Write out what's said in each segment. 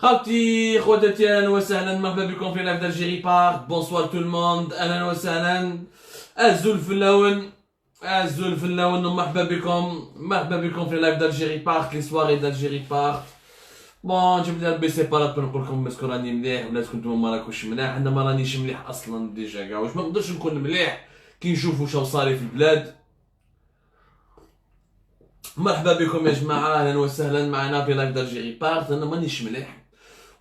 خالتي خواتاتي اهلا وسهلا مرحبا بكم في لايف d'Algérie Park. Bonsoir tout le monde, اهلا وسهلا. الزول في اللون مرحبا بكم في لايف d'Algérie Park, les soirées d'Algérie Park. بون جبت لها البي سيبارات نقول لكم مسكو راني مليح ولا كنتم ما راكوش مليح. انا ما رانيش مليح اصلا ديجا كاع، واش ما نقدرش نكون مليح كي نشوف واش صاري في البلاد. مرحبا بكم يا جماعه، اهلا وسهلا معنا في لايف d'Algérie Park. انا مانيش مليح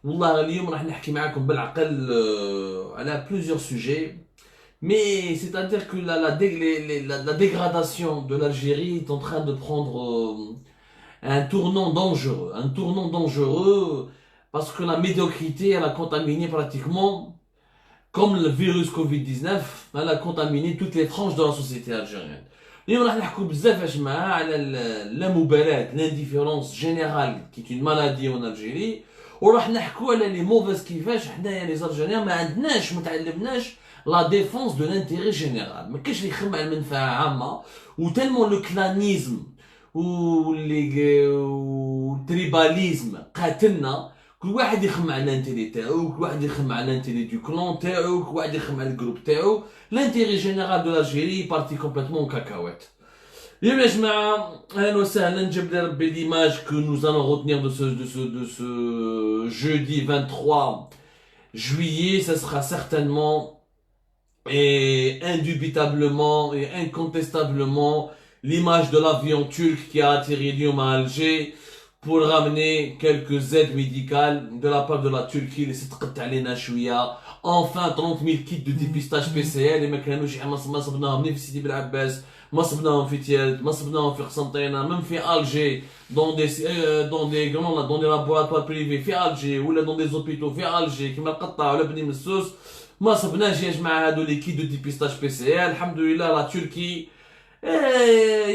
والله. اليوم راح نحكي معاكم بالعقل على plusieurs sujets. Mais c'est-à-dire que la dégradation de l'Algérie est en train de prendre un tournant dangereux. Un tournant dangereux parce que la médiocrité, elle a contaminé pratiquement, comme le virus Covid-19, elle a contaminé toutes les tranches de la société algérienne. اليوم راح نحكوا بزاف يا جماعه على اللامبالاه، l'indifférence générale qui est une maladie en Algérie. وراح نحكوا على لي موفيز كيفاش حنايا لي زرجانيين ما عندناش، ما تعلمناش لا ديفونس دو لانتيري جينيرال. ما كاينش اللي يخمم على المنفعه عامه، وتالمون لو كلانيزم والتريباليزم قاتلنا. كل واحد يخمم على الانتيري تاعو، كل واحد يخمم على الانتيري دو كلون تاعو، كل واحد يخمم على الجروب تاعو. لانتيري جينيرال دو لالجيري بارتي كومبليتمون كاكاوات. اليوم يا جماعة أهلا وسهلا، نجيب لي ربي l'image que nous allons retenir de ce jeudi 23 juillet. Ça sera certainement et indubitablement et incontestablement l'image de l'avion turc qui a atterri اليوم à Alger pour ramener quelques aides médicales de la part de la Turquie اللي ستقط علينا شوية. Enfin 30 000 kits de dépistage PCR اللي ما كانوش ما صبناهم ني في سيدي بلعباس، ما صبناهم في تياد، ما صبناهم في قسنطينة، même في Alger dans des laboratoires privés في Alger ولا dans des hôpitaux في Alger كيما القطة ولا بني مسوس ما صبناش يا جماعة هادو لي كيت دو ديبيستاج PCR. الحمد لله لا تركي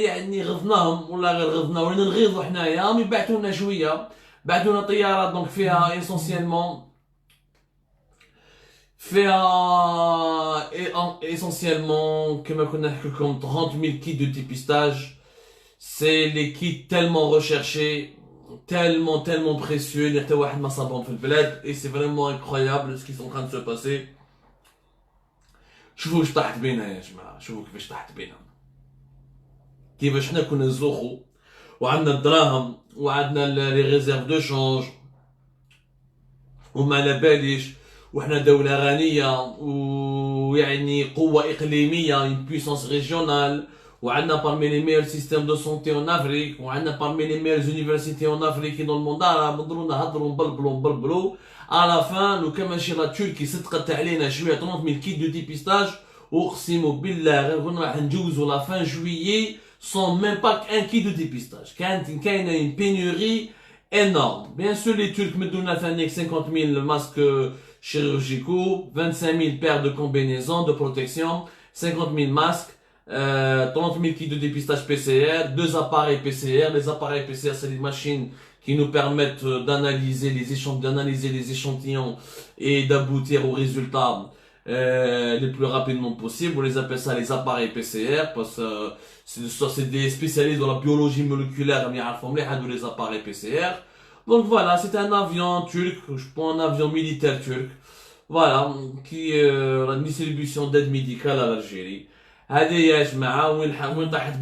يعني غضناهم ولا غير غضنا ولا نغيظوا حنايا، مي بعثوا لنا شوية، بعثوا لنا طيارات دونك فيها essentiellement كما كنا نحكي لكم 30 000 kits de dépistage. C'est les kits tellement recherchés, tellement précieux اللي حتى واحد ما صابهم في البلاد. Et c'est vraiment incroyable ce qui est en train de se passer. شوفوا واش طاحت بينا يا جماعة، شوفوا كيفاش طاحت بينا، كيفاش حنا كنا نزوخو وعندنا الدراهم وعندنا لي ريزيرف دو شونج وما على باليش، وحنا دولة غنية ويعني قوة إقليمية، une puissance régionale، وعندنا parmi les meilleurs systèmes de santé en Afrique، وعندنا parmi les meilleures universités en Afrique et dans le monde arabe. نضرو نهضرو نبلبلو à la fin لو كان ماشي لا تركي صدقت علينا شوية 30 000 kits de dépistage. أقسم بالله غير كنا راح نجوزو لا fin juillet sans même pas un kit de dépistage. كاينة une pénurie énorme. Bien sûr les Turcs مدونا ثانيك 50 000 masques chirurgicaux, 25 000 paires de combinaisons de protection, 50 000 masques, 30 000 kits de dépistage PCR, 2 appareils PCR. Les appareils PCR, c'est des machines qui nous permettent d'analyser les échantillons et d'aboutir aux résultats les plus rapidement possible. On les appelle ça les appareils PCR parce que c'est des spécialistes dans la biologie moléculaire qui ont les appareils PCR. Donc voilà, c'est un avion turc, je prends un avion militaire turc, voilà, qui la distribution d'aide médicale à l'Algérie. هذه يا جماعة وين طاحت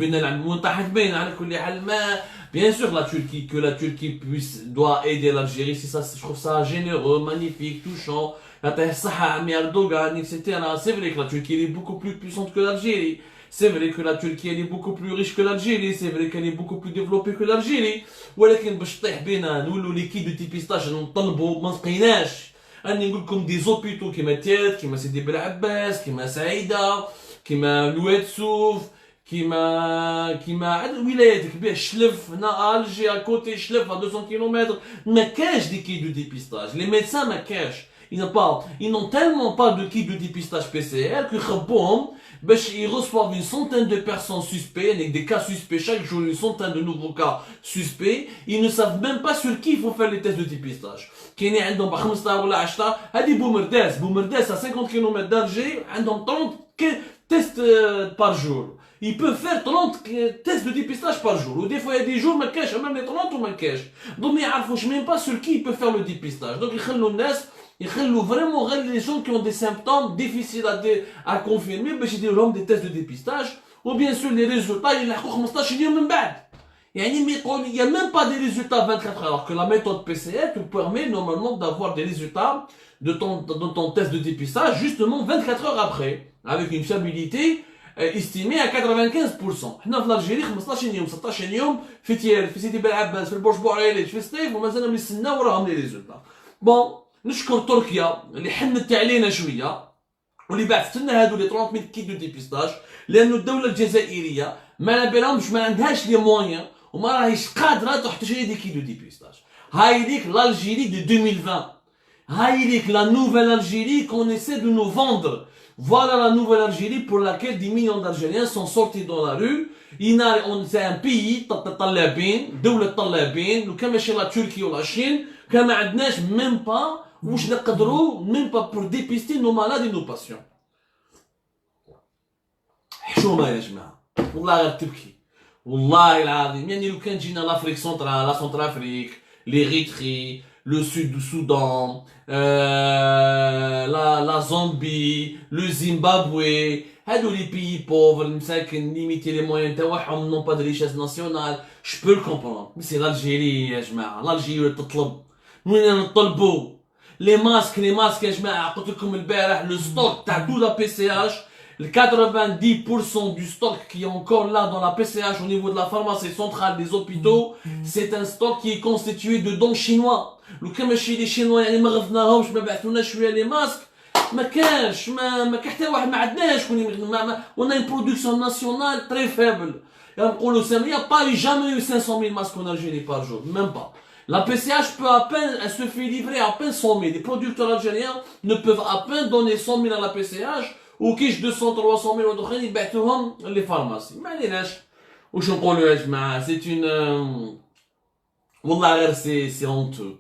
بينا على كل حال. ما bien sûr la Turquie doit aider l'Algérie, c'est ça, je trouve ça généreux, magnifique, touchant. يعطيه الصحة عمي أردوغان etc. C'est vrai que la Turquie elle est beaucoup plus puissante que l'Algérie. C'est vrai que la Turquie elle est beaucoup plus riche que l'Algérie. C'est vrai qu'elle est beaucoup plus développée que l'Algérie. ولكن باش تطيح بينا نولو لي كي دو تيبيستاج نطلبوا ما لقيناش. راني نقول لكم دي زوبيتو كيما تياد، كيما سيدي بلعباس، كيما سعيدة، كيما الواد سوف، كيما عند الولايات كبير شلف هنا الجي اكوتي شلف à 200 km ما كاش دي كي دو ديبيستاج. لي ميدسان ما كاش، ils n'ont tellement pas de kits de dépistage PCR que ils reçoivent une centaine de personnes suspectes, avec des cas suspects chaque jour, une centaine de nouveaux cas suspects. Ils ne savent même pas sur qui il faut faire les tests de dépistage. كاين عندهم 15 ولا 10 هذه بومرداس à 50 km d'Alger عندهم 30 tests par jour. Ils peuvent faire 30 tests de dépistage par jour. Ou des fois, il y a des jours, ما كاش, même les 30 ou ما كاش. Donc, mais يعرفوش même pas sur qui ils peuvent faire le dépistage. Donc, ils خلوا vraiment غير les gens qui ont des symptômes difficiles à confirmer باش يديروا لهم des tests de dépistage. Ou bien sûr, les résultats, ils يلحقوا 15 يوم من بعد. يعني il n'y a même pas des résultats 24 heures. Alors que la méthode PCR te permet normalement d'avoir des résultats de ton test de dépistage justement 24 heures après. Avec une fiabilité estimée à 95%. حنا في الجيري 15 يوم 16 يوم في تيال في سيدي بلعباس في البورش بوعريليش في الصيف ومازالهم يستناو وراهم لي ريزولتا. بون نشكر تركيا اللي حنت علينا شويه واللي بعثت لنا هادو لي 30000 كيت دو ديبيستاج لانه الدوله الجزائريه ما على بالهمش ما عندهاش لي مويان وما راهيش قادره تحط تشري دي كيت دو ديبيستاج. هاي ليك l'Algérie de 2020. هاي ليك la nouvelle Algérie qu'on essaie de nous vendre. Voilà la nouvelle Algérie pour laquelle des millions d'Algériens sont sortis dans la rue. C'est un pays, طلابين, دولة طلابين, كما ماشي لا تركيا ولا الصين, كما عندناش même pas واش نقدروا même pas pour dépister nos malades et nos patients. حشومة يا جماعة. والله غير تبكي. والله العظيم يعني لو كان جينا l'Afrique centrale, la Centrafrique, l'Érythrée, le sud du Soudan, la Zambie, le Zimbabwe, هادو les pays pauvres, مساكن limiter les moyens تاعهم, n'ont pas de richesse nationale, je peux le comprendre. Mais c'est l'Algérie يا جماعة, l'Algérie اللي تطلب. وين نطلبوا؟ les masques يا جماعة, قلت لكم البارح, le stock تاع tout la PCH, le 90% du stock qui est encore là dans la PCH au niveau de la pharmacie centrale des hôpitaux, c'est un stock qui est constitué de dons chinois. لو كان ماشي لي شينوا يعني ما غفناهمش ما بعثوناش شويه لي ماسك ما كانش ما كان حتى واحد ما عندناش on a une production nationale très faible. نقولوا il n'y a pas jamais eu 500 000 masques en Algérie par jour, même pas. La PCH peut à peine, elle se fait livrer à peine 100 000. Les producteurs algériens ne peuvent à peine donner 100 000 à la PCH ou كيش 200 300 000 واحد يبعثوهم les pharmacies. ما عليناش واش نقولوا يا جماعه, c'est une والله غير c'est honteux.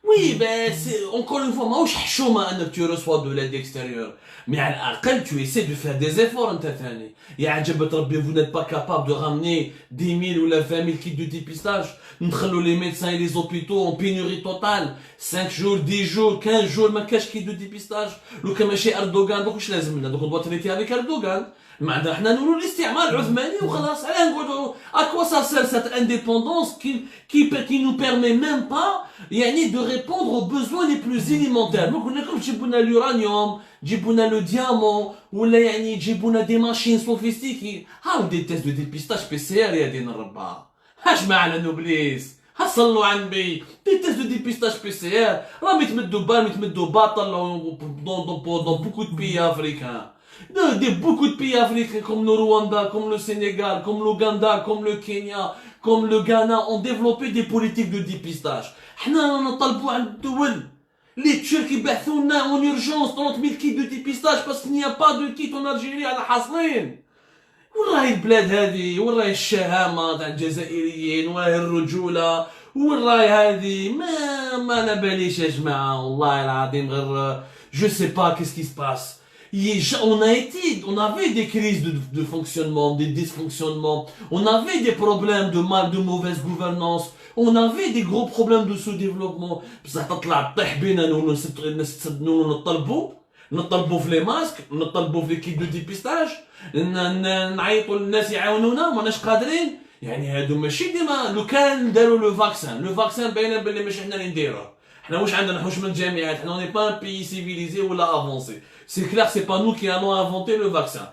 Oui, ben, encore une fois, ماهوش حشومة أنك tu reçois de l'aide extérieure. Mais à l'aqal, tu essaies de faire des efforts أنت ثاني. يا عجبت ربي, vous n'êtes pas capable de ramener 10 000 ou 20 000 kits de dépistage. نخلوا les médecins et les hôpitaux en pénurie totale. 5 jours, 10 jours, 15 jours, ما كاش kit de dépistage. لو كان ماشي أردوغان, donc واش لازم لنا؟ donc on doit traiter avec Erdogan. ما عندنا حنا نقولوا الاستعمار العثماني وخلاص. علاه نقولوا à quoi ça sert cette indépendance qui nous permet même pas يعني de répondre aux besoins les plus élémentaires. ما قلنا لكم تجيبوا لنا اليورانيوم, تجيبوا لنا لو ديامون, ولا يعني تجيبوا لنا دي ماشين سوفيستيكي. هاو دي تيست دو ديبيستاج بي سي ار يا دين الربا. هاش معنا نوبليس, صلوا على النبي. دي تيست دو ديبيستاج بي سي ار راهم يتمدوا باطل dans beaucoup de pays africains. Beaucoup de pays africains comme le Rwanda, comme le Sénégal, comme l'Ouganda, comme le Kenya, comme le Ghana ont développé des politiques de dépistage. حنا نطلبوا عند الدول les Turcs يبعثوا لنا en urgence 30 000 kits de dépistage parce qu'il n'y a pas de kit en Algérie على حاصلين. وين راهي البلاد هذه؟ وين راهي الشهامة تاع الجزائريين؟ وين راهي الرجولة؟ وين راهي هذه؟ ما على باليش يا جماعة, والله العظيم غير je sais pas qu'est-ce qui se passe. On avait des crises de fonctionnement, des dysfonctionnements, on avait des problèmes de mauvaise gouvernance, on avait des gros problèmes de sous-développement. بصح تطلع تطيح بينا نطلبوا في لي ماسك, نطلبوا في لي كيت دو ديبيستاج, نعيطوا للناس يعاونونا ماناش قادرين. يعني هادو ماشي ديما. لو كان داروا لو فاكسان باينه بلي ماشي حنا اللي نديروه. حنا واش عندنا نحوش من الجامعات, حنا اوني با ان بيي سيفيليزي ولا افونسي. سي كلير سي با نو كي انو انفونتي لو فاكسان.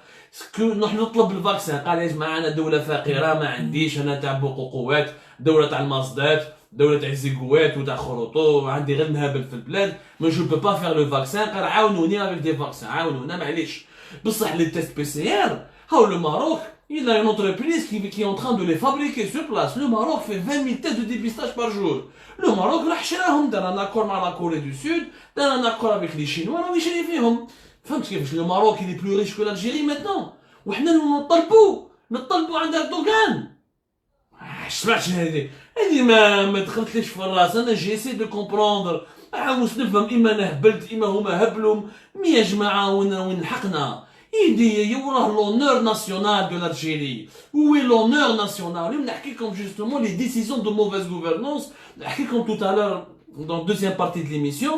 نحن نطلب الفاكسان, قال يا جماعه انا دوله فقيره ما عنديش, انا تاع بقوقوات, دوله تاع المصدات, دوله تاع الزيكوات وتاع خروطو, عندي غير نهبل في البلاد, ما جو بو با فير لو فاكسان. قال عاونوني افيك دي فاكسان, عاونونا معليش. بصح لي تيست بي سي ار, هاو لو ماروك il a une entreprise qui est en train de les fabriquer sur place. Le Maroc fait 20 000 tests de dépistage par jour. Le Maroc راح شراهم, دار un accord مع la Corée du Sud, دار un accord avec les Chinois, راهو يشري فيهم. فهمت كيفاش؟ le Maroc il est plus riche que l'Algérie maintenant. وحنا نطلبوا عند اردوغان. سمعتش هذه ما دخلتليش في الراس. انا جي سي دو كومبروندر, عاوز نفهم, اما انا هبلت اما هما هبلوا. مي يا جماعه وين لحقنا؟ il dit l'honneur national de l'Algérie. Où est l'honneur national? On a comme justement les décisions de mauvaise gouvernance. Comme tout à l'heure, dans la deuxième partie de l'émission,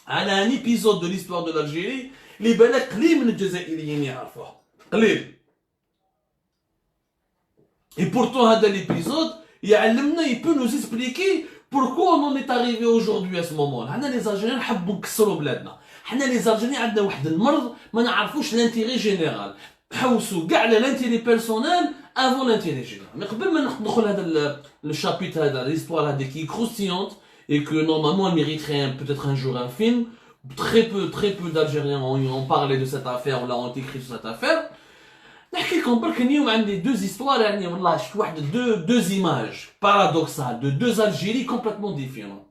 à un épisode de l'histoire de l'Algérie, les balais قليل من الجزائريين يعرفوها. قليل. Et pourtant, هذا l'épisode, il peut nous expliquer pourquoi on en est arrivé aujourd'hui à ce moment-là. حنا les Algériens نحبوا نكسروا بلادنا. حنا les Algériens عندنا واحد المرض ما نعرفوش l'intérêt général. نحوسوا كاع على l'intérêt personnel avant l'intérêt général. Mais قبل ما ندخل هذا le chapitre هذا l'histoire هذه qui est croustillante et que normalement elle mériterait peut-être un jour un film. Très peu d'Algériens ont parlé de cette affaire ou l'ont écrit sur cette affaire. نحكي لكم برك اليوم عندي deux histoires يعني والله شفت واحد deux images paradoxales de deux Algéries complètement différentes.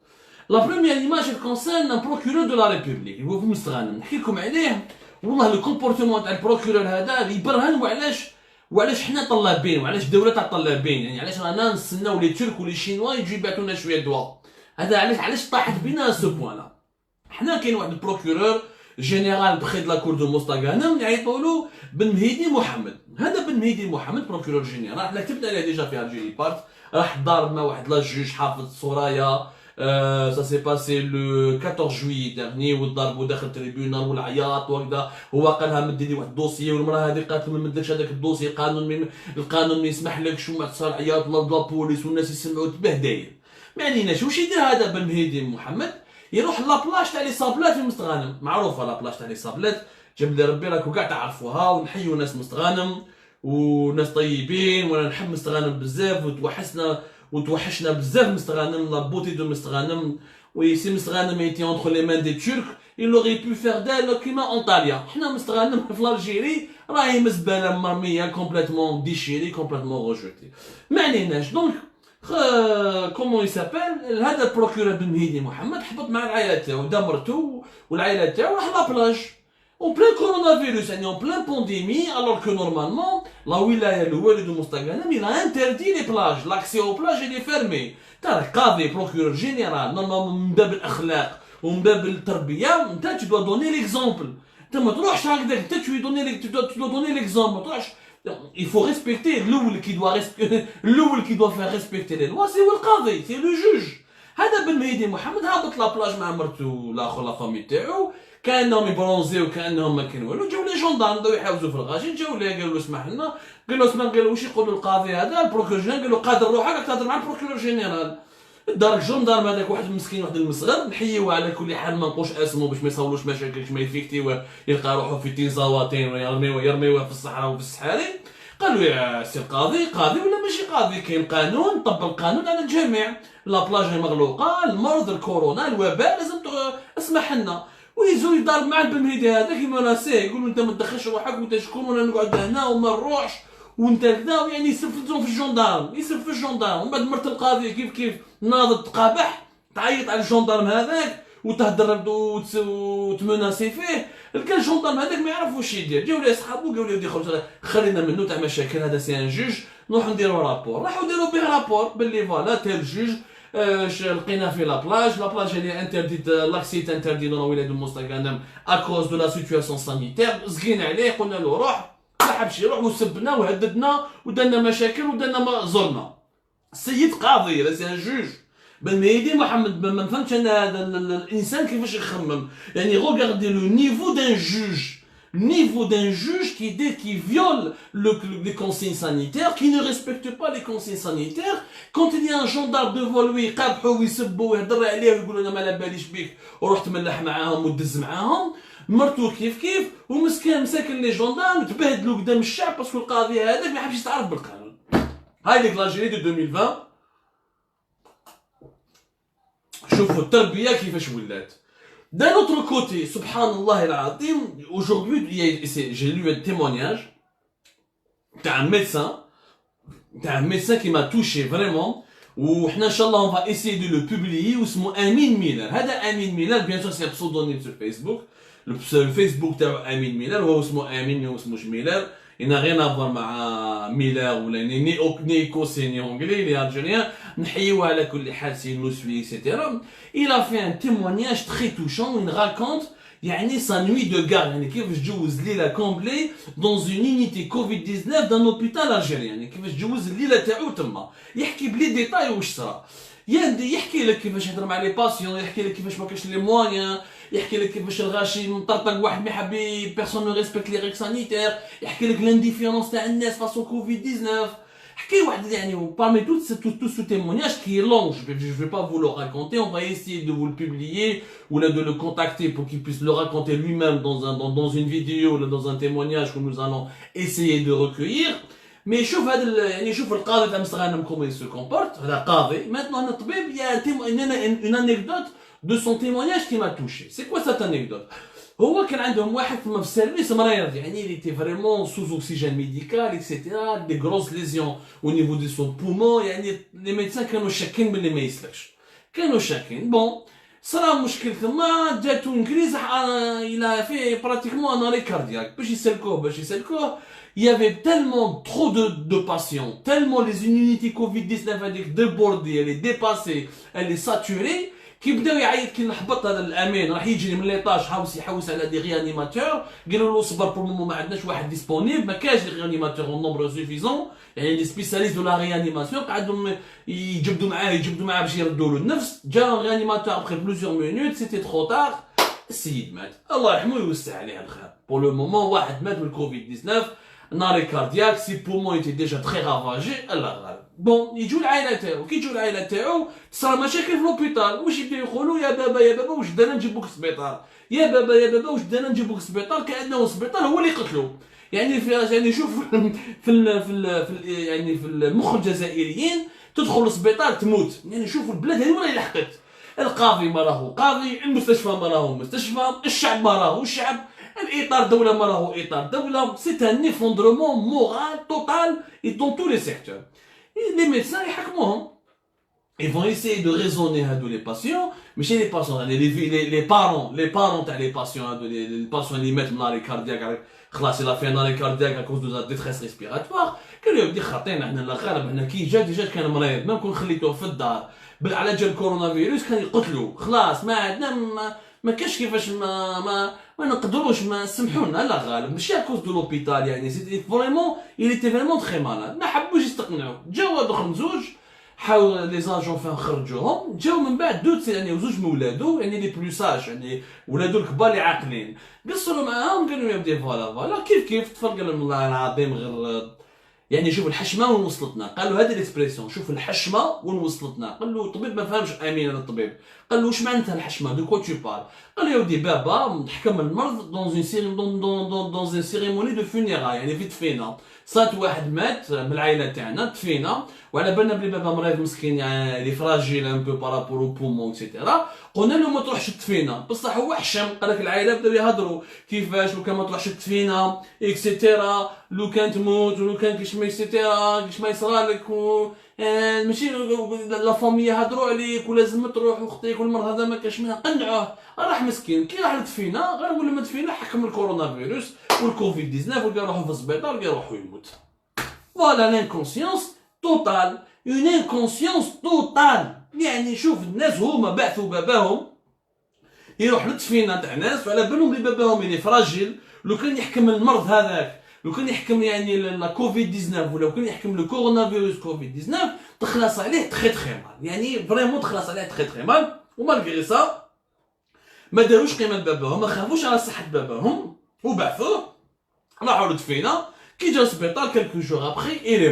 La première image elle concerne un procureur de la République هو في مستغانم نحكي لكم عليه والله le comportement تاع البروكورور هذا يبرهن وعلاش حنا طلابين وعلاش الدوله تاع طلابين يعني علاش رانا نستناو لي ترك ولي شينوا يجوا يبعثوا لنا شويه دواء هذا علاش طاحت بينا سو بوان لا حنا كاين واحد البروكورور جينيرال بخي دو لا كور دو موستاغانم يعيطوا له بن مهيدي محمد. هذا بن مهيدي محمد بروكورور جينيرال حنا كتبنا عليه ديجا في الجيري بارت راح ضارب مع واحد لا جوج حافظ سورايا ça s'est passé le 14 juillet dernier وضربوا داخل التريبيونال والعياط وهكذا هو قالها مد لي واحد الدوسيي والمراه هذه قالت ما مدلكش هذاك الدوسي القانون ما يسمح لكش وما تصير عياط ولا بوليس والناس يسمعوا تبهدايل ما عليناش واش يدير هذا بن مهيدي محمد يروح لابلاج تاع لي صابلات في مستغانم معروفه لابلاج تاع لي صابلات جاب لي ربي راكو كاع تعرفوها ونحيوا ناس مستغانم وناس طيبين وانا نحب مستغانم بزاف وتوحشنا بزاف مستغانم لا بوتي دو مستغانم وي سي مستغانم ايتي اونتر لي مان دي تورك il aurait pu faire d'elle كيما انطاليا حنا مستغانم في الجيري راهي مزبله مرميه كومبليتمون ديشيري كومبليتمون روجوتي ما عليناش دونك كومون يسابيل هذا البروكورور بن مهيدي محمد حبط مع العائله تاعو دا مرتو والعائله تاعو راح لابلاج en plein coronavirus يعني en plein pandémie alors que normalement la wilaya الوالي دو مستغانم il a interdit les plages l'accès aux plages il est fermé ترى قاضي بروكورور جينيرال نورمالمون من باب الاخلاق ومن باب التربيه انت tu dois donner l'exemple انت ما تروحش هكذاك انت tu dois donner l'exemple ما تروحش il faut respecter l'oul qui doit faire respecter les lois c'est القاضي c'est le juge هذا بن مهيدي محمد هابط لابلاج مع مرتو الاخر لا فامي تاعو كانهم يبرونزيو وكانهم ما كان والو جاو لي جوندارم بداو يحاوزوا في الغاشي جاو ليه قالوا له اسمح لنا قالوا واش يقولوا القاضي هذا البروكورور جينيرال قالوا قادر روحك راك تهضر مع البروكورور جينيرال دارك جوندارم هذاك واحد مسكين واحد المصغر نحيوه على كل حال ما نقولش اسمه باش ما يصاولوش مشاكل باش ما يفيكتيوه يلقى روحه في تيزاواتين ويرميوه في الصحراء وفي الصحاري قالوا يا سي القاضي ولا ماشي قاضي كاين قانون طبق القانون على الجميع لا بلاج مغلوقه المرض الكورونا الوباء لازم اسمح لنا ويزو يضارب مع بن مهيدي هذاك يمناسيه يقول انت ما تدخلش روحك وانت شكون وانا نقعد هنا وما نروحش وانت كذا يعني يسفلتهم في الجندارم ومن بعد مرت القاضي كيف ناضت تقابح تعيط على الجندارم هذاك وتهدر وتمناسي فيه لقى الجندارم هذاك ما يعرف واش يدير جاو ليه صحابو قالوا ليه خرج خلينا منه تاع مشاكل هذا سي ان جوج نروحو نديرو رابور راحو داروا به رابور باللي فوالا تال جوج لقينا في لابلاج اللي انترديت لاكسيت انتردي دون ولايه المستغانم اكوز دو لا سيتواسيون سانيتير زقينا عليه قلنا له روح ما حبش يروح وسبنا وهددنا ودنا مشاكل ودنا زرنا السيد قاضي لا سي ان جوج بن مهيدي محمد ما فهمتش انا هذا الانسان كيفاش يخمم يعني غوغاردي لو نيفو دان جوج qui viole les consignes sanitaires, qui ne respecte pas les consignes sanitaires. Quand il y a un gendarme devant lui, يقابحوا ويسبوا ويهضر عليه ويقولوا انا ما على باليش بيك ورحت ملح معاهم ودز معاهم مرتو كيف مساكن لي جوندارم تبهدلوا قدام الشعب باسكو القاضي هذاك ما حبش يتعرف بالقانون. هاي ليك لاجيري دو 2020 شوفوا التربيه كيفاش ولات. D'un autre côté, subhanallah al-azim, aujourd'hui, j'ai lu un témoignage d'un médecin qui m'a touché vraiment, où, Inch'Allah, on va essayer de le publier, où c'est Amin Miller. Amin Miller, bien sûr, c'est un pseudonyme sur Facebook. Le Facebook de Amin Miller, ou Amin Miller, il n'a rien à voir avec Miller, ou ni écossais, ni anglais, il est algérien. Il a fait un témoignage très touchant où il raconte يعني sa nuit de garde يعني كيفاش جوز ليله كومبلي dans une unité كوفيد 19 d'un hôpital algérien يعني كيفاش جوز الليله تاعو تما يحكي بلي ديتاي واش صرا يحكي لك كيفاش يهضر مع لي باسيون يحكي لك كيفاش ما كاش لي موان يحكي لك كيفاش الغاشي مطرطق واحد ما يحب بيرسون نو ريسبكت لي ريغ سانيتير يحكي لك لانديفيرونس تاع الناس فاسون كوفيد 19 حكي واحد يعني parmi tout ce témoignage qui est long, je vais pas vous le raconter, on va essayer de vous le publier ou là de le contacter pour qu'il puisse le raconter lui-même dans une vidéo ou dans un témoignage que nous allons essayer de recueillir. Mais شوف هذا يعني شوف القاضي تاع مستغانم comment il se comporte, هذا قاضي. Maintenant الطبيب il y a une anecdote de son témoignage qui m'a touché. C'est quoi cette anecdote? هو كان عندهم واحد في السيرفيس مريض يعني il était vraiment sous oxygène médical etc des grosses lésions au niveau de son poumon يعني les médecins كانوا شاكين باللي ما يسلكش كانوا شاكين بون صرا مشكل ثم جاتو انكريز الى فيه براتيكمون ان اري كاردياك باش يسلكوه il y avait tellement trop de patients tellement les unités Covid 19 هذيك débordées elle est dépassée elle est saturée كيبداو يعيط كي نحبط هذا الامين راح يجري من ليطاج يحوس على دي ريانيماتور قالوا له صبر بور مومون ما عندناش واحد ديسپونيبل ما كاش دي ريانيماتور اون نومبر سوفيزون يعني لي سبيسياليست دو لا ريانيماسيون قعدوا يجبدوا معاه باش يردوا له النفس جا ريانيماتور ابخي بلوزيور مينوت سيتي ترو تار السيد مات الله يرحمه ويوسع عليه الخير بور لو مومون واحد مات من كوفيد 19 ناري كاردياك سي بومون ايتي ديجا تري رافاجي الله غالب بون يجوا العائله تاعو كي يجوا العائله تاعو تصرا مشاكل في لوبيتال واش يبداو يقولوا يا بابا واش دانا نجيبوك السبيطار يا بابا واش دانا نجيبوك السبيطار كانه السبيطار هو اللي قتلو يعني يعني شوف يعني في المخ الجزائريين تدخل السبيطار تموت يعني شوفوا البلاد هذه وين لحقت القاضي ما راهو قاضي المستشفى ما راهو مستشفى الشعب ما راهو الشعب الاطار دوله ما راهو اطار دوله سي ان effondrement moral total et dans tous les secteurs. Les médecins يحكموهم ils vont essayer de raisonner هادو les patients ماشي les patients les parents تاع les patients هادو les patients اللي مات من arrêt cardiaque خلاص il a fait un arrêt cardiaque à cause de sa détresse respiratoire قالوا يا ودي خاطينا احنا الغالب حنا كي جا كان مريض ما نكون خليتوه في الدار على جال كورونا فيروس كان يقتلوا خلاص ما عندنا ما كاش كيفاش ما نقدروش ما سمحونا لا غالب ماشي كوز دو لوبيتال يعني سيتي فريمون il était vraiment très malade ما حبوش يستقنعوا جاو هذوك زوج حاول لي زاجون فين خرجوهم جاو من بعد دوت يعني زوج من ولادو يعني لي بلو ساج يعني ولادو الكبار اللي عاقلين قصروا معاهم قالوا يا ودي فوالا كيف تفرق لهم الله العظيم غير يعني شوف الحشمه وين وصلتنا قالوا هذه الاكسبريسيون شوف الحشمه وين وصلتنا قال له الطبيب ما فهمش امين هذا الطبيب قال له واش معناتها الحشمه دو كوا تو بار قال له يا ودي بابا حكم المرض دون ان سيريموني دو فونيرا يعني في دفينه صات واحد مات من العائله تاعنا دفينه وعلى بالنا بلي بابا مريض مسكين يعني لي فراجيل ان بو بارابور او بومون اكسيتيرا قلنا له ما تروحش تدفينه بصح هو حشم قال لك العائله بداو يهضروا كيفاش لو كان ما تروحش تدفينه اكسيتيرا لو كان تموت ولو كان كيش ما اكسيتيرا كيش ما يصرالك ماشي لا فامي يهضروا عليك ولازم تروح واختيك والمرض هذا ما كاش منها قنعوه راح مسكين كي راح لدفينه غير ولا ما دفينه حكم الكورونا فيروس والكوفيد 19 ولقى روحو في السبيطار لقى روحو يموت فوالا لانكونسيونس توتال اون انكونسيونس توتال يعني شوف الناس هما بعثوا باباهم يروح للدفينه تاع ناس وعلى بالهم بلي باباهم اللي فراجيل لو كان يحكم المرض هذاك لو كان يحكم يعني لا كوفيد 19 ولا كان يحكم لو كورونا فيروس كوفيد 19 تخلص عليه تخي مال يعني فريمون تخلص عليه تخي مال ومالغري سا ما داروش قيمه باباهم ما خافوش على صحه باباهم وبعثوه راحوا للدفينه كي جا للسبيطار كالكو جور ابخي ايلي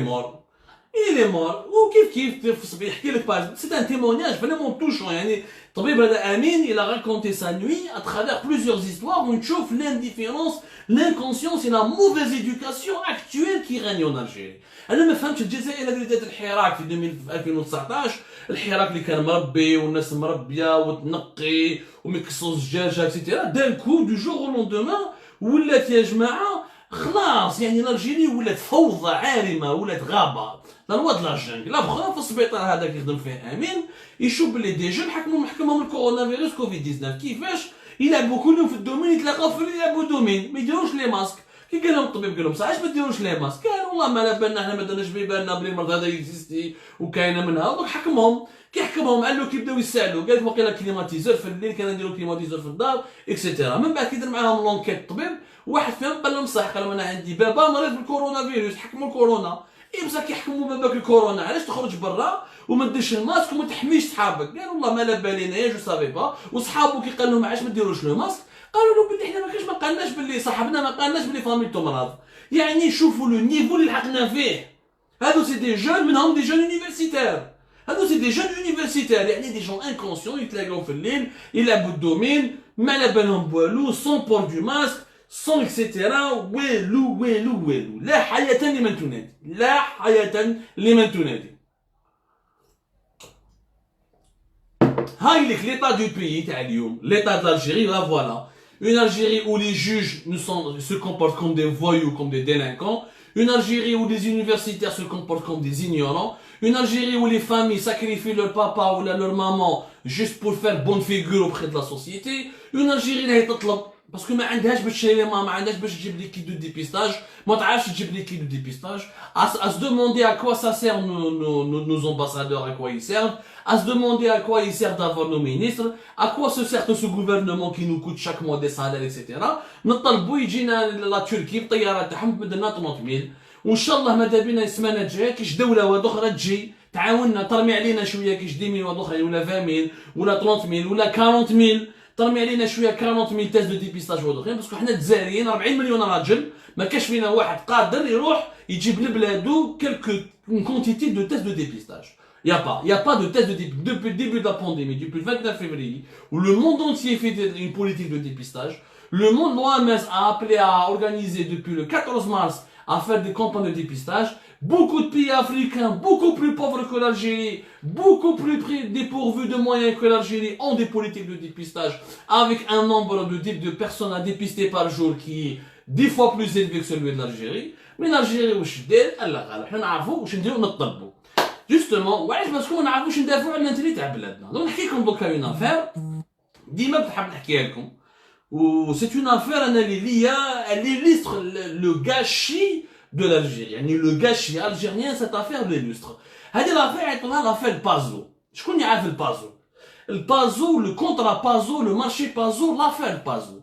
مور وكيف يحكي لك باج سي ان تيمونياج فريمون توشون يعني الطبيب هذا امين il a raconté sa nuit à travers plusieurs histoires où on trouve l'indifférence l'inconscience et la mauvaise éducation actuelle qui règne en Algérie. انا ما فهمتش الجزائر اللي دارت الحراك في 2019 الحراك اللي كان مربي والناس مربيه وتنقي وما يكسروش الدجاجه اكسيتيرا دان كو دو جور او لوندومان ولات يا جماعه خلاص يعني الجزائر ولات فوضى عارمه ولات غابه لا الواد لا جنك لا بخا في السبيطار هذاك يخدم فيه امين يشوف بلي دي جون حكمهم الكورونا فيروس كوفيد 19 كيفاش يلعبوا كلهم في الدومين يتلاقاو في يلعبوا دومين ما يديروش لي ماسك كي قال لهم الطبيب قال لهم صح علاش ما ديروش لي ماسك؟ قالوا والله ما على بالنا، حنا ما درناش بالنا بلي المرض هذا اكزيستي وكاينه منها. ودونك حكمهم، كي حكمهم علو كيبداو يسالوا، قال لك واقيلا كليماتيزور في الليل، كان نديرو كليماتيزور في الدار اكسيتيرا. من بعد كي دار معاهم لونكيت الطبيب، واحد فيهم قال لهم صح، قال لهم انا عندي بابا مريض بالكورونا فيروس، حكموا الكورونا. اي بصح كي يحكموا باباك الكورونا علاش تخرج برا وما ديرش الماسك وما تحميش صحابك؟ قال والله ما على بالينا يا جو سافي با. وصحابو كي قال لهم علاش ما ديروش لو ماسك، قالوا له بلي حنا ما كاش، ما قالناش بلي صاحبنا ما قالناش بلي فاميلتو مرض. يعني شوفوا لو نيفو اللي لحقنا فيه. هادو سي دي جون، منهم دي جون يونيفرسيتير، هادو سي دي جون يونيفرسيتير، يعني دي جون انكونسيون يتلاقاو في الليل يلعبوا الدومين ما على بالهم بوالو، سون بور دو ماسك، سون اكسيتيرا. ويلو ويلو ويلو، لا حياة لمن تنادي، لا حياة لمن تنادي. هاي لك l'état du pays تاع اليوم، l'état d'Algérie, là voilà. Une Algérie où les juges se comportent comme des voyous, comme des délinquants. Une Algérie où les universitaires se comportent comme des ignorants. Une Algérie où les familles sacrifient leur papa ou leur maman juste pour faire bonne figure auprès de la société. Une Algérie اللي تطلب باسكو ما عندهاش باش تشري ما عندهاش باش تجيب لي كي دو ديبيستاج، ما تعرفش تجيب لي كي دو ديبيستاج. À se demander à quoi ça sert nos ambassadeurs, à quoi ils servent, à se demander à quoi ils servent d'avoir nos ministres, à quoi se sert ce gouvernement qui nous coûte chaque mois des salaires, etc. نطلبوا يجينا لا تركي بطيارات تاعهم تمدلنا 30000، وان شاء الله ماذا بينا السمانه الجايه كيش دوله واحده اخرى تجي تعاوننا ترمي علينا شويه كيش 10000 واحد اخرين ولا 20000 ولا 30000 ولا 40000، ترمي علينا شويه 40000 تيست دو ديبيستاج واحد اخرين، باسكو حنا الجزائريين 40 مليون راجل ما كاش فينا واحد قادر يروح يجيب لبلادو كلكو كونتيتي دو تيست دو ديبيستاج. Il y a pas de test de dépistage. Depuis le début de la pandémie, depuis le 29 février, où le monde entier fait une politique de dépistage, le monde, l'OMS a appelé à organiser depuis le 14 mars à faire des campagnes de dépistage. Beaucoup de pays africains, beaucoup plus pauvres que l'Algérie, beaucoup plus dépourvus de moyens que l'Algérie, ont des politiques de dépistage avec un nombre de personnes à dépister par jour qui est 10 fois plus élevé que celui de l'Algérie. Mais l'Algérie, واش دير؟ قال لك حنا نعرفوا واش نديروا نطلبوا. جوستومون وعلاش؟ باسكو ما نعرفوش ندافعوا على الانتري تاع بلادنا. دونك نحكي لكم دوكا اون افير ديما بنحب نحكيها لكم، و سي اون افير انا اللي ليا اللي illustre لو غاشي دو l'Algérie، يعني لو غاشي الجيريان. سيت افير لو illustre. هذه لافير يعيطولها لافير بازو. شكون يعرف البازو؟ البازو، لو كونترا بازو، لو مارشي بازو، لافير بازو.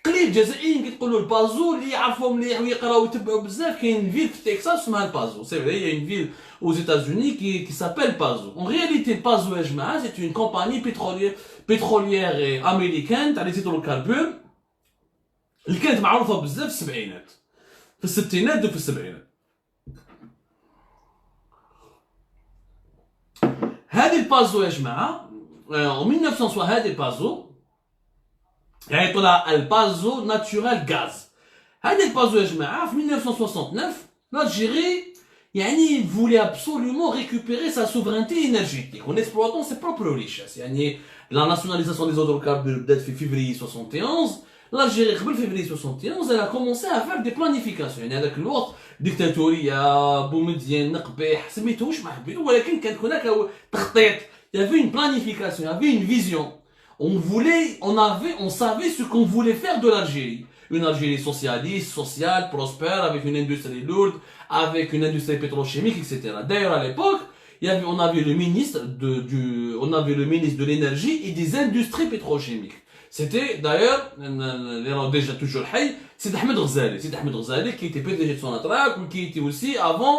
قليل الجزائريين كيتقولوا البازو اللي يعرفوا مليح ويقراو ويتبعوا بزاف. كاين فيل في تكساس اسمها البازو، سي فري، هي اون فيل aux États-Unis qui s'appelle Pazo. En réalité, Pazo يا جماعة c'est une compagnie pétrolière américaine تاع لي هيدروكاربور اللي كانت معروفة بزاف في السبعينات، في الستينات وفي السبعينات. هذه البازو يا جماعة en 1960 هذه البازو يعيطوا لها البازو ناتشورال غاز. هذه البازو يا جماعة في 1969 l'Algérie يعني il voulait absolument récupérer sa souveraineté énergétique en exploitant ses propres richesses. يعني la nationalisation des hydrocarbures بدات في février 71. l'Algérie قبل février 71 elle a commencé à faire des planifications. يعني هذاك الوقت ديكتاتورية بومدين نقبيح سميتو واش ما حبيتو، ولكن كانت هناك تخطيط. il y avait une planification, il y avait une vision. On savait ce qu'on voulait faire de l'Algérie. Une Algérie socialiste, sociale, prospère, avec une industrie lourde, avec une industrie pétrochimique, etc. D'ailleurs, à l'époque, on avait le ministre de l'énergie et des industries pétrochimiques. C'était d'ailleurs, déjà toujours Hay, c'est Ahmed Ghazali. C'est Ahmed Ghazali qui était PDG de Sonatrach, ou qui était aussi avant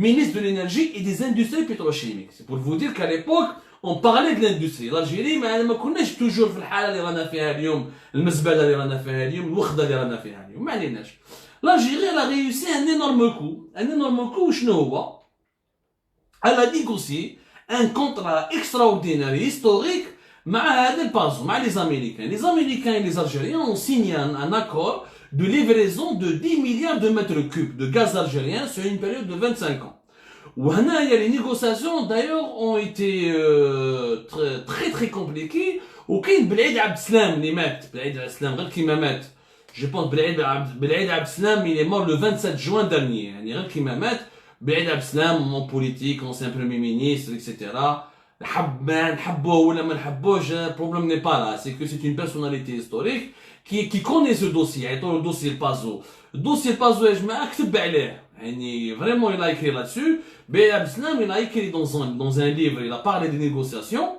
ministre de l'énergie et des industries pétrochimiques. C'est pour vous dire qu'à l'époque, on parlait de l'industrie. l'Algérie ما كناش توجور في الحاله اللي رانا فيها اليوم، المزبله اللي رانا فيها اليوم، الوخده اللي رانا فيها اليوم، ما عليناش. l'Algérie a réussi un énorme coup. شنو هو؟ elle a négocié un contrat extraordinaire et historique مع هذا البازو، مع les Américains. Les Américains et les Algériens ont signé un accord de livraison de 10 milliards de mètres cubes de gaz algérien sur une période de 25 ans. وهنايا les négociations d'ailleurs ont été très très compliquées. وكاين بلعيد عبد السلام اللي مات، بلعيد عبد السلام غير كيما مات، جو بونس بلعيد عبد السلام il est mort le 27 juin dernier، يعني غير كيما مات بلعيد عبد السلام، mon politique, ancien premier ministre, etc. Le problème n'est pas là, c'est que c'est une personnalité historique qui connaît ce dossier, le dossier Pazo. Le dossier Pazo, vraiment il a écrit là-dessus. Beya Abdeslam, il a écrit dans un livre, il a parlé des négociations.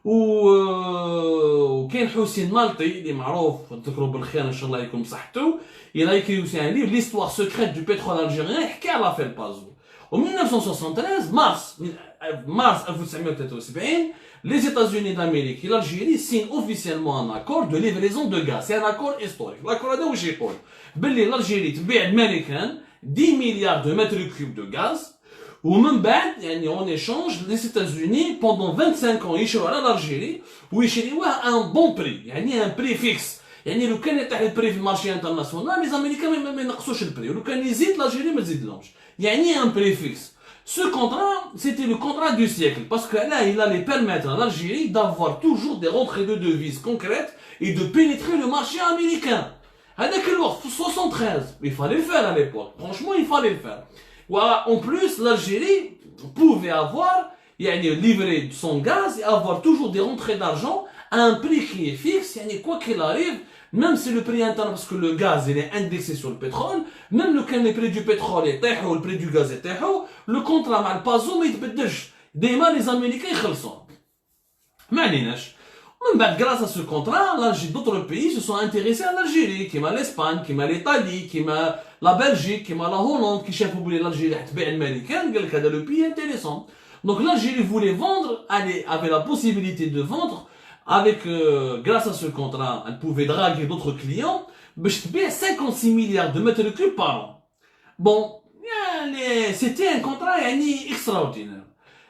وكاين حسين مالطي اللي معروف نذكروا بالخير ان شاء الله يكون بصحته. Il a écrit aussi un livre, l'histoire secrète du pétrole algérien, يحكي على l'affaire Pazo. En 1973, mars 1973, les États-Unis d'Amérique et l'Algérie signent officiellement un accord de livraison de gaz. C'est un accord historique. L'accord هذا واش يقول؟ باللي l'Algérie تبيع l'Américain 10 milliards de mètres cubes de gaz. ومن بعد يعني en échange les États-Unis pendant 25 ans يشروا على l'Algérie ويشريوه un bon prix يعني un prix fixe. يعني لو كان يطيح البري في المارشي انترناسيونال les Américains ما ينقصوش البري ولو كان يزيد l'Algérie ما تزيدلهمش. يعني un prix fixe. Ce contrat, c'était le contrat du siècle, parce que là, il allait permettre à l'Algérie d'avoir toujours des rentrées de devises concrètes et de pénétrer le marché américain. Avec le 73, il fallait le faire à l'époque. Franchement, il fallait le faire. Voilà. En plus, l'Algérie pouvait avoir, livrer son gaz et avoir toujours des rentrées d'argent à un prix qui est fixe, quoi qu'il arrive. Même si le prix interne, parce que le gaz il est indexé sur le pétrole, même le prix du pétrole est taillé, le prix du gaz est taillé, le contrat avec le Pazo ما يتبدلش. دايما les Américains يخلصوا. ما عليناش. Grâce à ce contrat, d'autres pays se sont intéressés à l'Algérie, comme l'Espagne, comme l'Italie, comme la Belgique, comme la Hollande, qui cherchent pour l'Algérie américaine, c'est le pays intéressant. Donc l'Algérie voulait vendre, avait la possibilité de vendre. Grâce à ce contrat, elle pouvait draguer d'autres clients, 56 milliards de mètres cubes par an. Bon, c'était un contrat extraordinaire.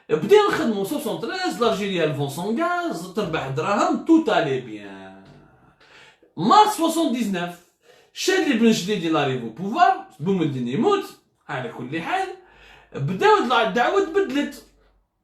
Et puis en 73, l'Algérie elle vend son gaz, tout allait bien. Mars 79, Chadli Ben Chdid il arrive au pouvoir, Boumediene يموت, على كل حال, بداو الدعوة تبدلت.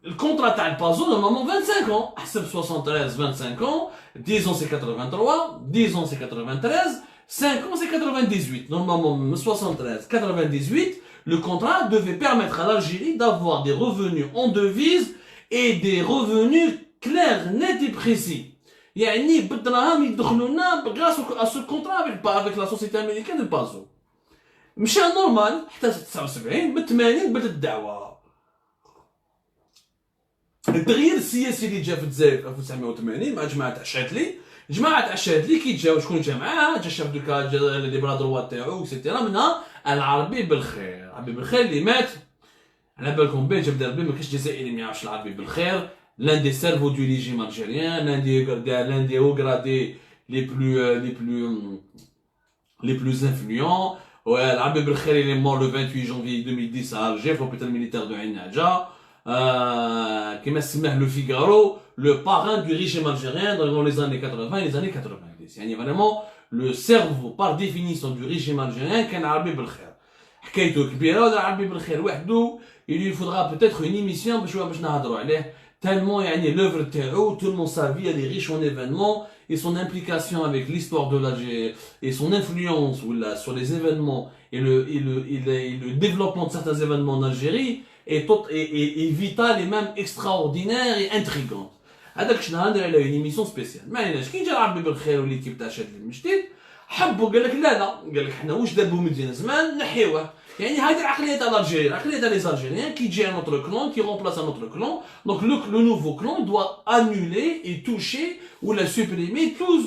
Le contrat تاع البازو normalement 25 ans. حسب 73 25 ans, 10 ans c'est 83, 10 ans c'est 93, 5 ans c'est 98. Normalement 73, 98, le contrat devait permettre à l'Algérie d'avoir des revenus en devises et des revenus clairs, nets et précis. يعني بالدراهم يدخلوا لنا grâce à ce contrat avec la société américaine de Pazo. مشى نورمال حتى 79 ب 80 بدات الدعوة. التغيير السياسي اللي جا في الجزائر في 1980 مع جماعة عشادلي كي جاو شكون جا معاه؟ جا شاف دوكا لي برا دروا تاعو اكسيتيرا منها العربي بالخير، العربي بالخير اللي مات على بالكم به جاب دربي ما كاينش جزائري ما يعرفش العربي بالخير. L'un des cerveaux du régime algérien, l'un des hauts gradés les plus influents. Ouais, l'Arabie Belkhair il est mort le 28 janvier 2010 à Alger, l'hôpital militaire de Ain Nadja. Qui m'a le Figaro, le parrain du régime algérien dans les années 80 et les années 90. Il y a vraiment le cerveau par définition du régime algérien qui est l'Arabie Belkhair. حكايته كبيرة العربي بالخير وحده. Il lui faudra peut-être une émission باش نهضروا عليه. Tellement l'œuvre تاعو, tellement sa vie elle est riche en événements et son implication avec l'histoire de l'Algérie et son influence sur les événements et le développement de certains événements en Algérie est vital et même extraordinaire et intrigante. هذاك شنو نهضر على une émission spéciale. ما عليناش كي جا العربي بالخير وليكيب تاع شادلي المجديد حبوا قال لك لا قال لك حنا واش دار بومدين زمان نحيوه. هذه العقليه تاع الجزائر, العقليه تاع les Algériens qui gère notre clan, qui remplace un autre clan. Donc le nouveau clan doit annuler et toucher ou la supprimer tout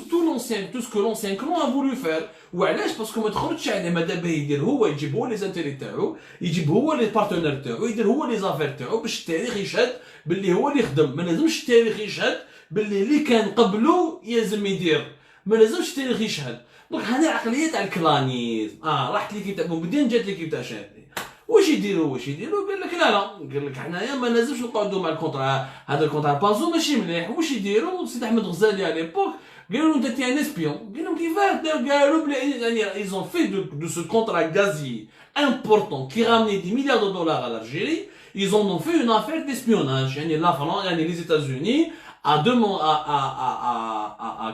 ce que l'ancien clan a voulu faire. وعلاش باسكو ما تخرجش عليه ماذا به يدير هو يجيب هو لي زانتيري تاعو, يجيب هو لي بارتنير تاعو, يدير هو لي زافير تاعو باش التاريخ يشهد باللي هو اللي خدم. ما لازمش التاريخ يشهد باللي اللي كان قبله يلزم يدير, ما لازمش التاريخ يشهد. دونك هذه عقليه تاع الكلانيزم. راحت ليكيب تاع بومدين جات ليكيب تاع شادلي. واش يديروا قال لك لا قال لك حنايا ما لازمش نقعدوا مع الكونترا. هذا الكونترا بازو ماشي مليح. واش يديروا سيد احمد غزالي على ليبوك قالوا انت تي ان اسبيون. قال لهم كيفاه؟ قالوا بلي ils ont fait de ce contrat gazier important qui ramenait des milliards de dollars à l'Algérie, ils en ont fait une affaire d'espionnage. La France, les États-Unis a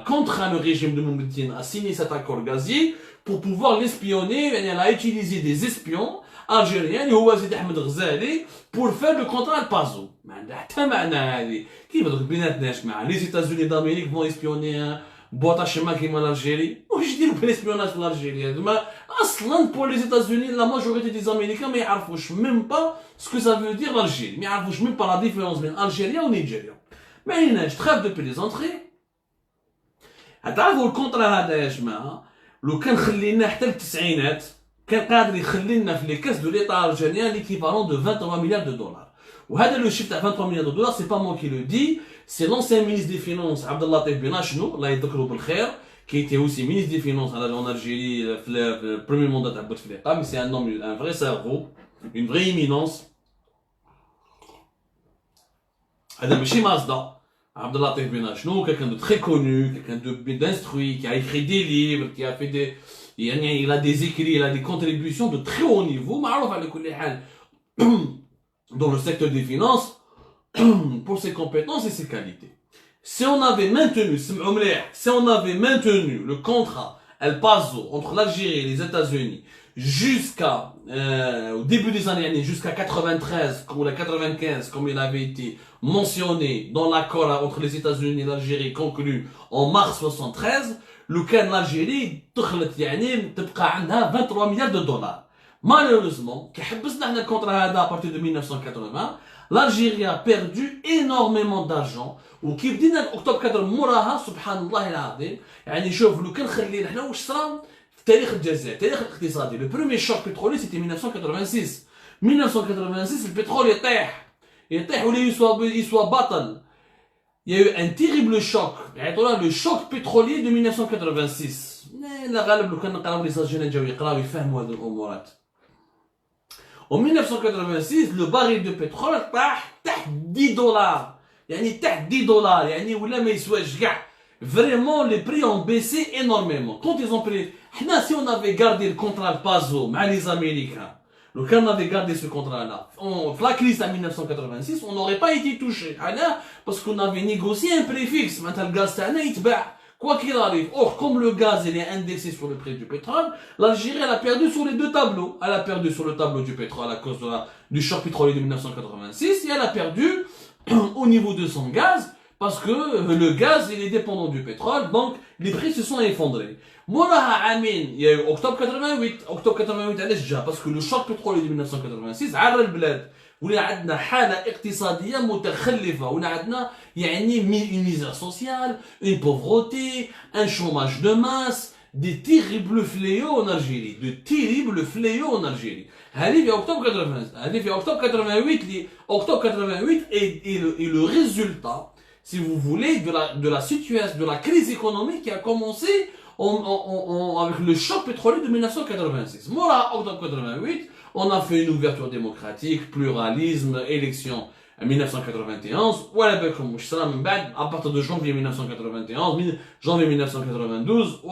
contraint le régime de Moumoutine à signer cet accord gazier pour pouvoir l'espionner. Elle a utilisé des espions algériens, Ouazid Ahmed Ghazali, pour faire le contrat al Pazo. Les États-Unis d'Amérique vont espionner boîte à schéma qui est en Algérie. Ou je dis l'espionnage de l'Algérie. Pour les États-Unis, la majorité des Américains, mais ils ne savent même pas ce que ça veut dire l'Algérie. Mais ils ne savent même pas la différence entre Algérien ou Nigérien. Mais il y a une trêve de plaisanterie. تعرفوا الكونترا هذا يا جماعه لو كان خلينا حتى للتسعينات كان قادر يخلي لنا في لي كاس دو ليطا الجيريان ليكيفالون دو 23 مليار دو دولار وهذا لو شيف تاع 23 مليار دو دولار سي با مو كي لو دي سي لونسيان مينيستر دي فينانس عبد اللطيف بن شنو الله يذكره بالخير كي تي اوسي مينيستر دي فينانس en Algérie في البريمير موندا تاع بوتفليقه مي سي ان نوم ان فري سيرفو اون فري ايمينونس هذا ماشي مازدا Abdellatif Benachnou, quelqu'un de très connu, quelqu'un d'instruit, qui a écrit des livres, qui a fait des, il a des écrits, il a des contributions de très haut niveau, dans le secteur des finances, pour ses compétences et ses qualités. Si on avait maintenu le contrat El Paso entre l'Algérie et les États-Unis jusqu'à au début des années, jusqu'à 93 ou la 95, comme il avait été mentionné dans l'accord entre les États-Unis et l'Algérie conclu en mars 73, le cas de l'Algérie تبقى عندها 23 milliards de dollars. Malheureusement, le contrat à partir de 1980, l'Algérie a perdu énormément d'argent وكي بدينا اكتوبر 4 موراها سبحان الله العظيم يعني شوف لو كان خلينا حنا واش صرا في تاريخ الجزائر التاريخ الاقتصادي لو بروميير شوك بترولي سيتي 1986 البترول يطيح ولا يسوى بطل. Il y a eu un terrible choc, le choc pétrolier de 1986. لا غالب لو كان نقراو لي ساجين جاو يقراو يفهموا هذه الامورات. En 1986 le baril de pétrole طاح تحت 10 دولار. يعني تحت 10 دولار يعني ولا ما يسواش كاع. Vraiment les prix ont baissé énormément. Quand ils ont pris حنا si on avait gardé le contrat de Paso مع les Américains, le cas on avait gardé ce contrat-là, la crise en 1986, on n'aurait pas été touché. Parce qu'on avait négocié un prix fixe. Maintenant le gaz quoi qu'il arrive. Or, comme le gaz il est indexé sur le prix du pétrole, l'Algérie elle a perdu sur les deux tableaux. Elle a perdu sur le tableau du pétrole à cause du choc pétrolier de 1986 et elle a perdu au niveau de son gaz parce que le gaz il est dépendant du pétrole, donc les prix se sont effondrés. Il y a eu octobre 88 علاش جا parce que le choc pétrolier de 1986 عرى البلاد ولا عندنا حاله اقتصاديه متخلفه ولا عندنا يعني une misère sociale, une pauvreté, un chômage de masse, des terribles fléaux en Algérie, هذه في octobre 80 هذه في octobre 88 octobre 88 est le résultat si vous voulez de la situation de la crise économique qui a commencé avec le choc pétrolier de 1986. Moi, en octobre 88, on a fait une ouverture démocratique, pluralisme, élection en 1991. À partir de janvier 1991, janvier 1992,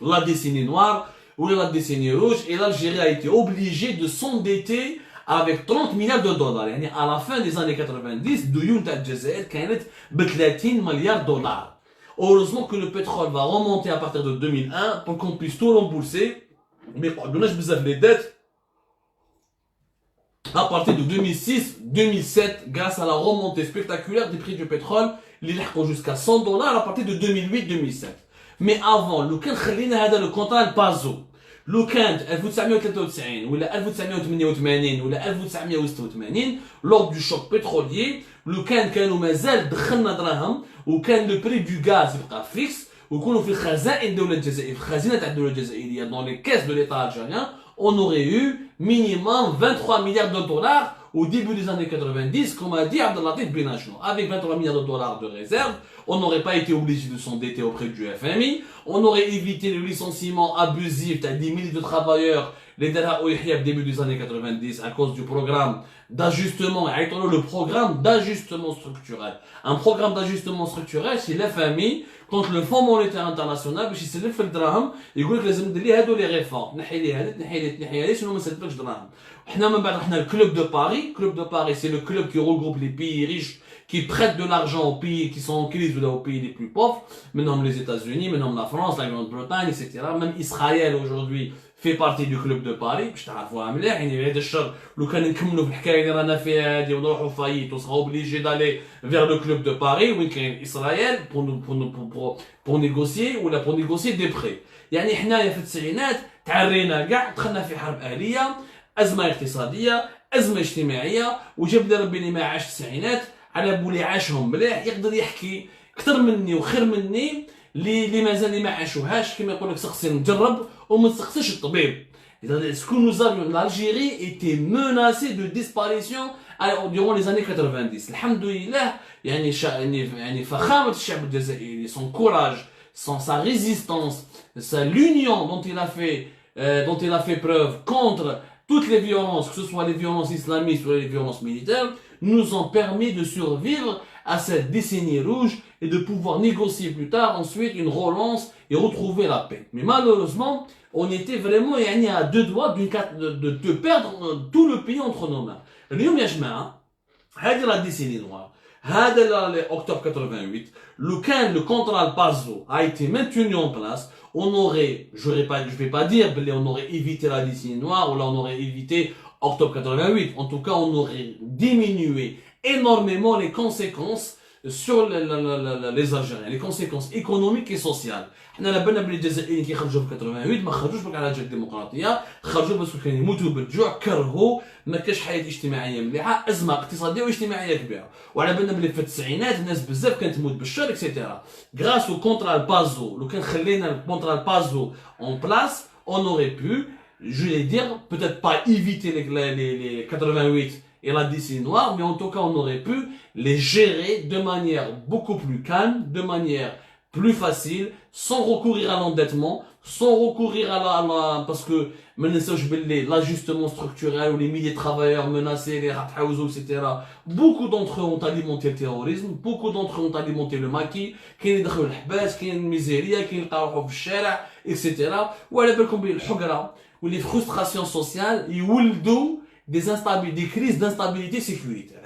la décennie noire, ou la décennie rouge, et l'Algérie a été obligée de s'endetter avec 30 milliards de dollars. يعني à la fin des années 90, ديون تاع الجزائر كانت ب 30 مليار دولار. Heureusement que le pétrole va remonter à partir de 2001 pour qu'on puisse tout rembourser. Mais on a besoin des dettes à partir de 2006-2007 grâce à la remontée spectaculaire des prix du pétrole. Il est jusqu'à 100 dollars à partir de 2008-2007. Mais avant, le كان خلينا هذا le contrat البازو. لو كانت 1993 ولا 1988 ولا 1986 lors du choc pétrolier لو كانوا مازال دخلنا دراهم وكان لو بري دو غاز يبقى فيكس ويكونوا في خزائن الدوله الجزائريه في الخزينه تاع الدوله الجزائريه dans les caisses de l'état algérien on aurait eu minimum 23 milliards de dollars au début des années 90 comme a dit Abdellatif Benachnou. Avec 23 milliards de dollars de réserve, on n'aurait pas été obligé de s'endetter auprès du FMI, on aurait évité le licenciement abusif de milliers de travailleurs, les Dara Ouihia début des années 90 à cause du programme d'ajustement, le programme d'ajustement structurel. Un programme d'ajustement structurel, c'est l'FMI contre le Fonds monétaire international باش يسلف الدراهم يقول لك لازم دير لي هادو لي ريفورم تنحي لي هذا تنحي لي sinon ما نسلفكش دراهم. حنا من بعد حنا الكلوب دو باري c'est le club qui regroupe les pays riches qui prêtent de l'argent aux pays qui sont en crise ou aux pays les plus pauvres, maintenant les États-Unis, maintenant la France, la Grande-Bretagne, etc. Même Israël aujourd'hui fait partie du club de Paris. باش تعرفوها مليح يعني هذا الشر لو كان نكملوا في الحكايه اللي رانا فيها هذه ونروحوا فايت وصرا obligé d'aller vers le club de Paris وين كاين اسرائيل pour négocier ولا pour négocier des prêts. يعني حنايا في التسعينات تعرينا كاع دخلنا في حرب اهليه، ازمه اقتصاديه، ازمه اجتماعيه، وجاب لي ربي اللي ما عاش التسعينات على بولي عاشهم مليح يقدر يحكي اكثر مني وخير مني اللي مازال اللي ما عاشوهاش. كما يقول لك سقسي نجرب وما تسقسيش الطبيب. Ce que nous avions, l'Algérie était menacée de disparition durant les années 90. الحمد لله يعني فخامة الشعب الجزائري, son courage, sa résistance, l'union dont il a fait preuve contre toutes les violences, que ce soit les violences islamistes ou les violences militaires, nous ont permis de survivre à cette décennie rouge et de pouvoir négocier plus tard ensuite une relance et retrouver la paix. Mais malheureusement, on était vraiment à deux doigts de perdre tout le pays entre nos mains. اليوم يا جماعة هذه la décennie noire, هذا octobre 88, le contrat Pazo a été maintenu en place, on aurait, je vais pas dire, on aurait évité la décennie noire ou là on aurait évité octobre 88. En tout cas, on aurait diminué énormément les conséquences sur les Algériens, les conséquences économiques et sociales. حنا لابالنا بلي الجزائريين كي خرجوا في 88 ما خرجوش برك على جال الديمقراطيه، خرجوا باسكو كانوا يموتوا بالجوع، كرهوا، ما كاش حياه اجتماعيه مليحه، ازمه اقتصاديه واجتماعيه كبيره. وعلى بالنا بلي في التسعينات الناس بزاف كانت تموت بالشر اكسيتيرا. غراس او كونترا البازو، لو كان خلينا الكونترا البازو اون بلاس on aurait pu, je vais dire, peut-être pas éviter les 88 et la décennie noire, mais en tout cas on aurait pu les gérer de manière beaucoup plus calme, de manière plus facile, sans recourir à l'endettement, sans recourir à parce que l'ajustement structurel ou les milliers de travailleurs menacés, les rathaouzou, etc. Beaucoup d'entre eux ont alimenté le terrorisme, beaucoup d'entre eux ont alimenté le maquis, qui est dans le hbas, qui est une miséria, qui est dans le shara, etc. Ou à la belle combien le hugra, ou les frustrations sociales, ils ouldou des instabilités, des crises d'instabilité sécuritaire.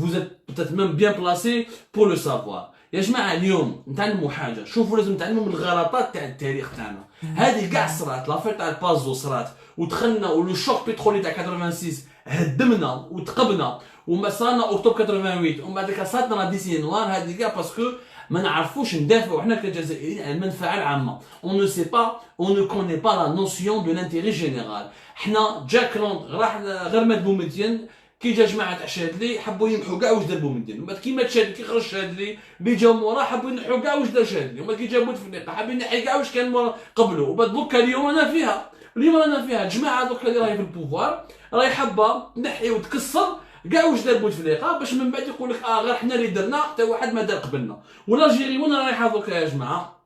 Vous êtes peut-être même bien placé pour le savoir. يا جماعه اليوم نتعلموا حاجه، شوفوا لازم نتعلموا من الغلطات تاع التاريخ تاعنا. هذه كاع صرات، لافير تاع البازو صرات ودخلنا ولو شوك بترولي تاع 86 هدمنا وتقبنا وما صرنا اكتوبر 88 ومن بعد ذاك صارت لا ديسيني نوار. هذه كاع باسكو ما نعرفوش ندافعوا حنا كجزائريين على المنفعه العامه. On ne sait pas, on ne connaît pas la notion de l'intérêt général. حنا جاك لوند راح غير مات بومدين كي جا جماعه تاع شادلي حبوا يمحوا كاع واش دار بومدين، ومن بعد كي مات شادلي كي خرج شادلي اللي جاو موراه حبوا ينحوا كاع واش دار شادلي، ومن بعد كي جا بوتفليقه حاب ينحي كاع واش كان مورا قبله. وبعد دوكا اليوم انا فيها، اليوم انا فيها الجماعه دوكا اللي راهي في البوفوار راهي حابه تنحي وتكسر كاع واش دار بوتفليقه باش من بعد يقول لك غير حنا اللي درنا حتى واحد ما دار قبلنا. والالجيري وين رايحه دوكا يا جماعه؟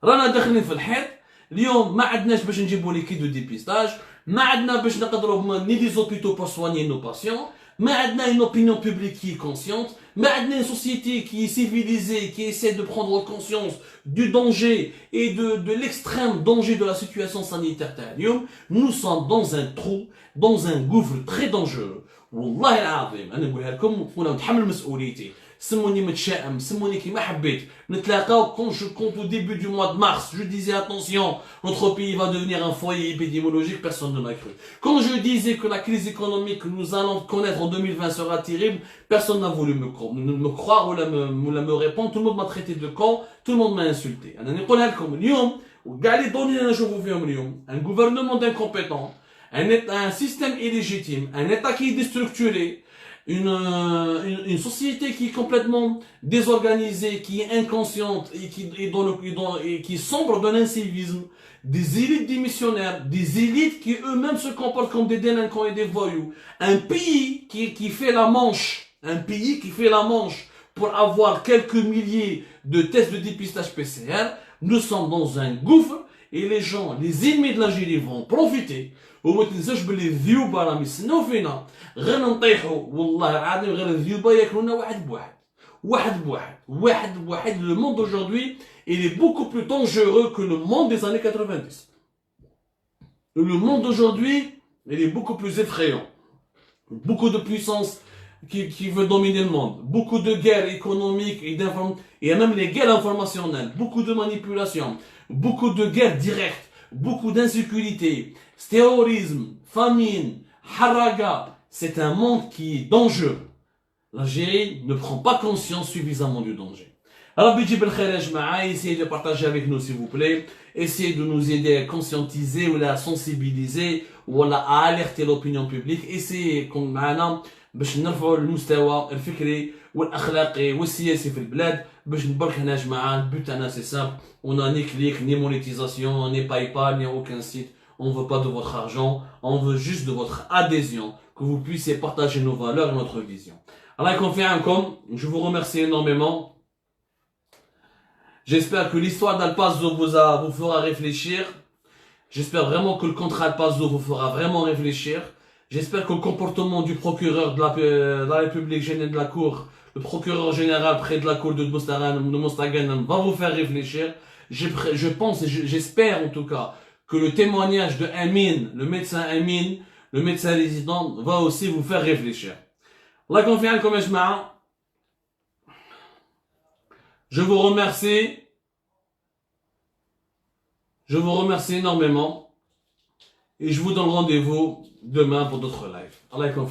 رانا داخلين في الحيط. اليوم ما عندناش باش نجيبوا لي كي دو ديبيستاج، ما عندنا باش نقدروا ni des hôpitaux pour soigner nos patients, ما عندنا une opinion publique qui est consciente, ما عندنا une société qui est civilisée, qui essaie de prendre conscience du danger et de l'extrême danger de la situation sanitaire تاع اليوم. Nous sommes dans un trou, dans un gouffre très dangereux. والله العظيم انا نقولها لكم وانا متحمل مسؤوليتي. سموني متشائم، سموني كيما حبيت. نتلاقاو quand au début du mois de mars, je disais attention, notre pays va devenir un foyer épidémiologique, personne ne m'a cru. Quand je disais que la crise économique que nous allons connaître en 2020 sera terrible, personne n'a voulu me croire ou me répondre. Tout le monde m'a traité de con, tout le monde m'a insulté. انا نقولها لكم اليوم وكاع لي دوني اللي نشوفوا فيهم اليوم، un gouvernement d'incompétents, un système illégitime, un état qui est déstructuré, une société qui est complètement désorganisée, qui est inconsciente et qui sombre dans l'incivisme, des élites démissionnaires, des élites qui eux-mêmes se comportent comme des délinquants et des voyous, un pays qui fait la manche pour avoir quelques milliers de tests de dépistage PCR. Nous sommes dans un gouffre et les gens, les ennemis de l'Algérie vont profiter. وما تنساش بلي الذيوبه راهم يستناو فينا غير نطيحوا. والله العظيم غير الذيوبه ياكلونا واحد بواحد. Le monde d'aujourd'hui il est beaucoup plus dangereux que le monde des années 90. Le monde d'aujourd'hui il est beaucoup plus effrayant. Beaucoup de puissance qui veut dominer le monde. Beaucoup de guerres économiques et d'informations. Il y a même les guerres informationnelles. Beaucoup de manipulations. Beaucoup de guerres directes. Beaucoup d'insécurité. Terrorisme, famine, haraga. C'est un monde qui est dangereux. L'Algérie ne prend pas conscience suffisamment du danger. Alors, essayez de partager avec nous, s'il vous plaît. Essayez de nous aider à conscientiser ou à sensibiliser ou à alerter l'opinion publique. Essayez comme معنا باش نرفعوا المستوى الفكري والاخلاقي والسياسي في البلاد باش نبرك هنا يا جماعه. البوت تاعنا سي سامبل. On a ni clic, ni monétisation, ni PayPal, ni aucun site. On veut pas de votre argent. On veut juste de votre adhésion. Que vous puissiez partager nos valeurs et notre vision. Allah يكون je vous remercie énormément. J'espère que l'histoire d'Al-Pazo vous fera réfléchir. J'espère vraiment que le contrat Al-Pazo vous fera vraiment réfléchir. J'espère que le comportement du procureur de la République générale de la Cour, le procureur général près de la Cour de Mostaganem va vous faire réfléchir. Je pense et j'espère en tout cas que le témoignage de Amin, le médecin résident, va aussi vous faire réfléchir. Allah يكون comme جماعة. Je vous remercie. Je vous remercie énormément. Et je vous donne rendez-vous demain pour d'autres lives. Allah يكون